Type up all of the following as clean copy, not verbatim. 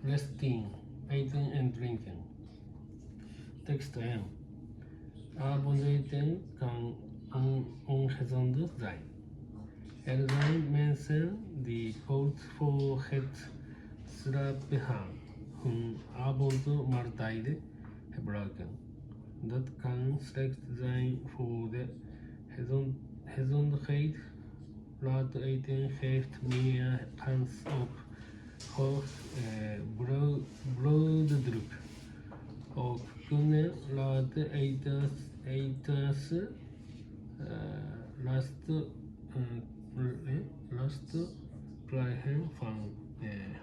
resting, eating and drinking. Tekst 1. Avondeten kan ongezond zijn. Er zijn mensen die kort voor het slapen gaan hun avondmaaltijden gebruiken. Dat kan slecht zijn voor de gezondheid. Laat eten geeft meer kans op hoog bloeddruk. Ook kunnen late eters last krijgen van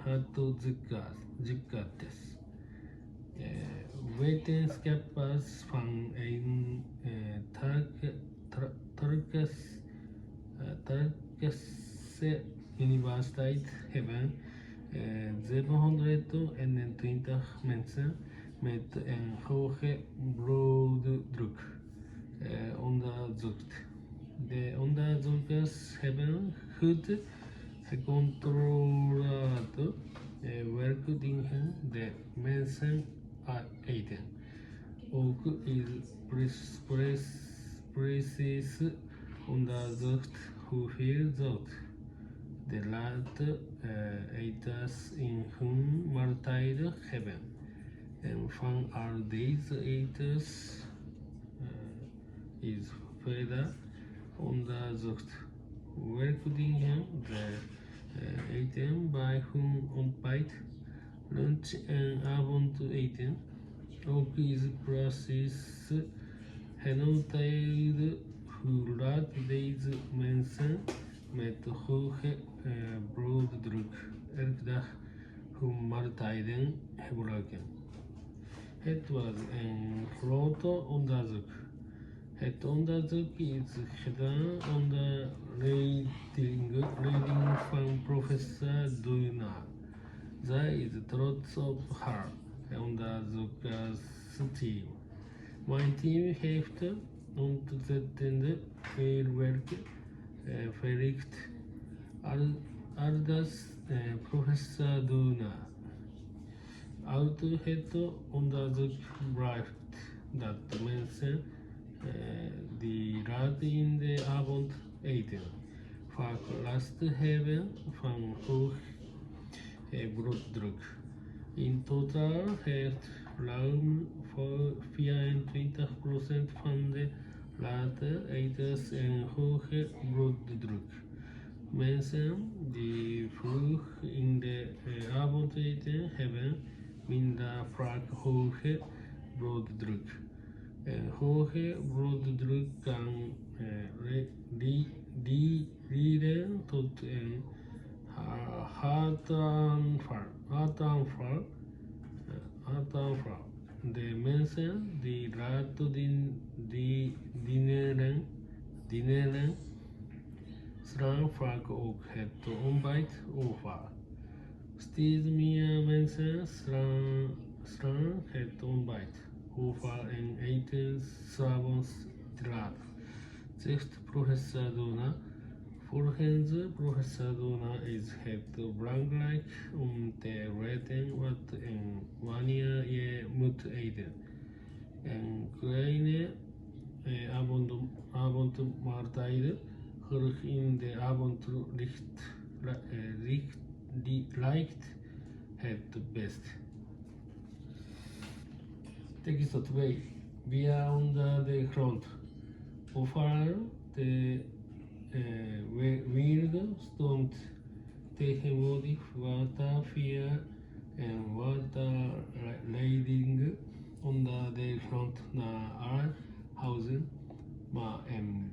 hartziektes. Wetenschappers van een Turkse universiteit hebben 721 mensen met een hoge bloeddruk onderzocht. De onderzoekers hebben goed gecontroleerd welke dingen de mensen eten. Ook is precies onderzocht hoeveel zout de late eters in hun maaltijden hebben. En van al deze eters is verder onderzocht welke dingen ze eten bij hun ontbijt, lunch en avondeten. Ook is precies genoteerd hoe laat deze mensen met hoge bloeddruk elke dag hun maaltijden gebruiken. Het was een groot onderzoek. Het onderzoek is gedaan onder leiding van professor Naar. Zij is trots op haar onderzoekersteam. Mijn team heeft ontzettend veel werk verricht, aldus professor Naar. Uit het onderzoek blijkt dat mensen die laat in de avond eten vaak last hebben van hoog bloeddruk. In totaal heeft ruim 24% van de late eters een hoge bloeddruk. Mensen die vroeg in de avond eten hebben minder vaak hoge bloeddruk. Een hoge bloeddruk kan leiden tot een hartaanval. De mensen die laat dineren slaan vaak ook het ontbijt over. Steeds meer mensen slaan het ontbijt over en eten 's avonds te laat, zegt professor Dona. Volgens professor Dona is het belangrijk om te weten wat en wanneer je moet eten. Een kleine avondmaaltijd terug in de avond lijkt het best. Tekst 2. Bier onder de grond. Overal de wereld stond tegenwoordig water via en waterleidingen onder de grond naar alle huizen, maar een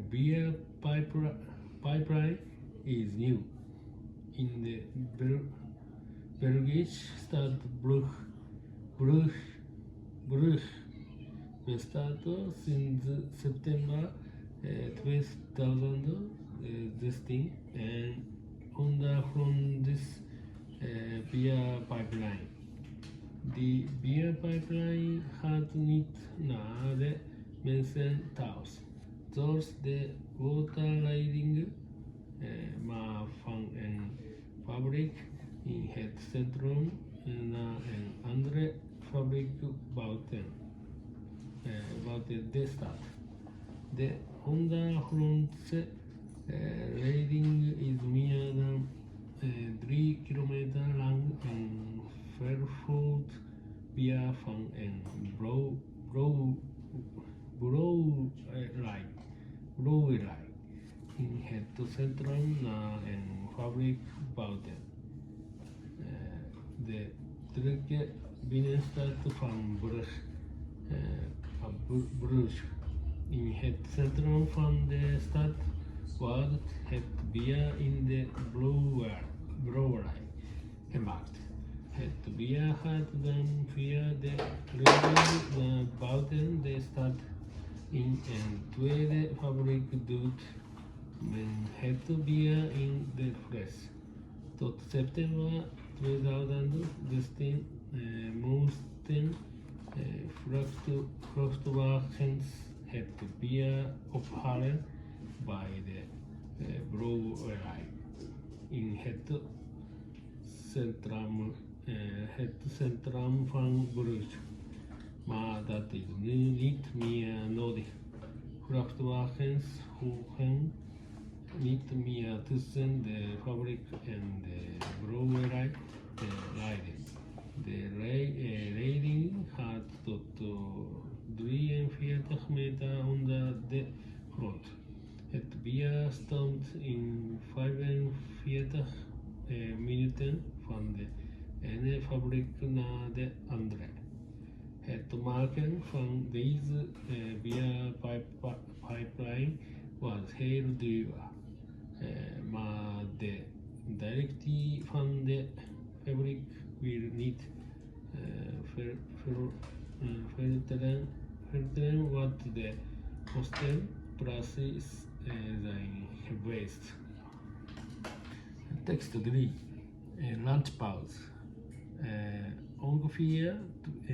bierpipeline is nieuw. In de Belgische stad Brugge bestaat sinds september 2016 een ondergronds bierpipeline. Die bierpipeline gaat niet naar de mensen thuis, zoals de waterleidingen, maar van een fabriek in het centrum naar een andere fabriek buiten de stad. De ondergrondse leiding is meer dan 3 kilometer lang en vervoert via van een brouwerij in het centrum naar een fabriek buiten. De drukke binnenstad van Bruges. In het centrum van de stad wordt het bier in de brouwerij gemaakt. Het bier gaat dan via de leiding naar buiten de stad. In een tweede fabriek doet men het bier in de fles. Tot september 2016 moesten vrachtwagens het bier ophalen bij de brouwerij in het centrum van Bruges. Maar dat is nu niet meer nodig. Vrachtwagens hoeven niet meer tussen de fabriek en de brouwerij te rijden. De leiding gaat tot 43 meter onder de grond. Het bier stond in 45 minuten van de ene fabriek naar de andere. Het maken van deze bierpipeline was heel duur, maar de directie van de fabriek wil niet vertellen wat de kosten precies zijn geweest. Tekst 3. Lunchpauze. Ongeveer 20%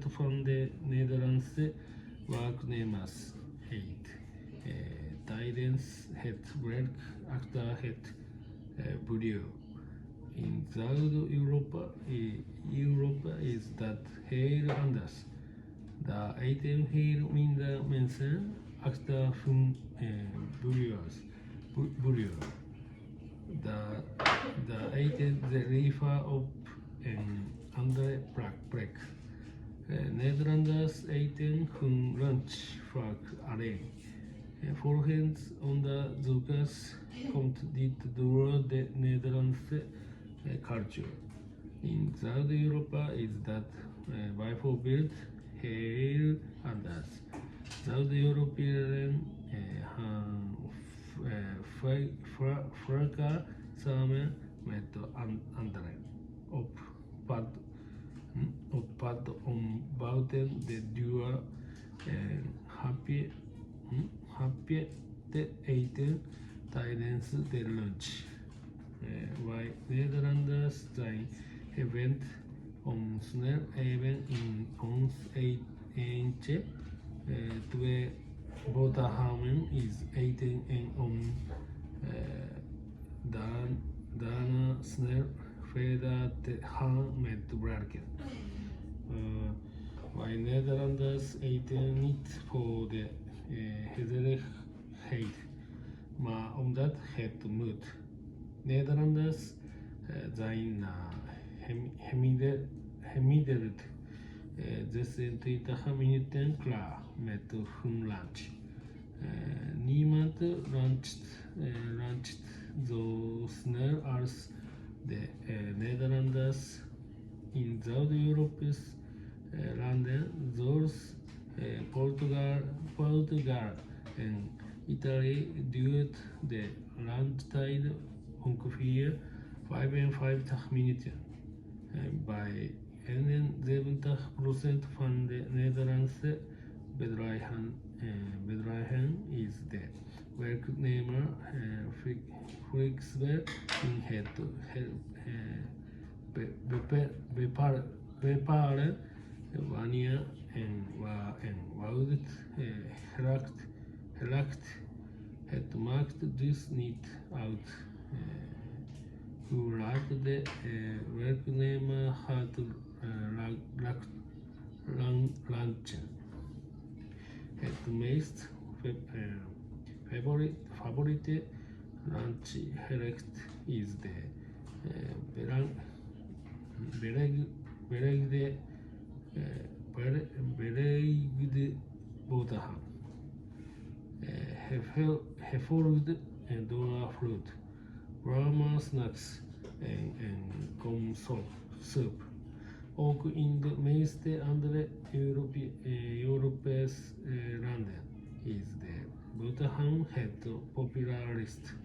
van de Nederlandse werknemers eet tijdens het werk achter het bureau. In Zuid-Europa is dat heel anders. Daar eten heel minder mensen achter hun bureau. Daar eten ze liever op een andere plek. Nederlanders eten hun lunch vaak alleen. Volgens onderzoekers komt dit door de Nederlandse cultuur. In Zuid-Europa is dat bijvoorbeeld heel anders. Zuid-Europeanen gaan vaker samen met anderen op pad om buiten de deur een hapje te eten tijdens de lunch. Wij Nederlanders zijn gewend om snel even in ons eentje 2 boterhammen eten en om daarna snel verder te gaan met werken. Wij Nederlanders eten niet voor de gezelligheid, maar omdat het moet. Nederlanders zijn gemiddeld 26 minuten klaar met hun lunch. Niemand luncht zo snel als de Nederlanders. In Zuid-Europese landen zoals Portugal en Italië duurt de lunchtijd ongeveer 55 minuten. Bij 71% van de Nederlandse bedrijven is de werknemer flexibel in het bepalen wanneer en waar en wat gelakt. Het maakt dus niet uit who liked the welcome heart luncheon. At most, favorite lunch select is the beleged water ham, heffold and dora fruit, warmer snacks, and corn soup. Ook in de meeste andere Europese landen is de boterham het popularist.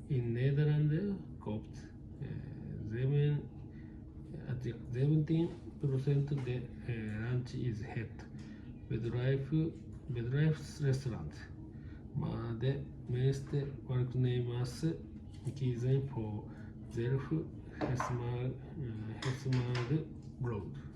In Nederland koopt 17% de lunch is het bedrijfsrestaurant, maar de meeste werknemers kiezen voor zelf gesmaakt brood.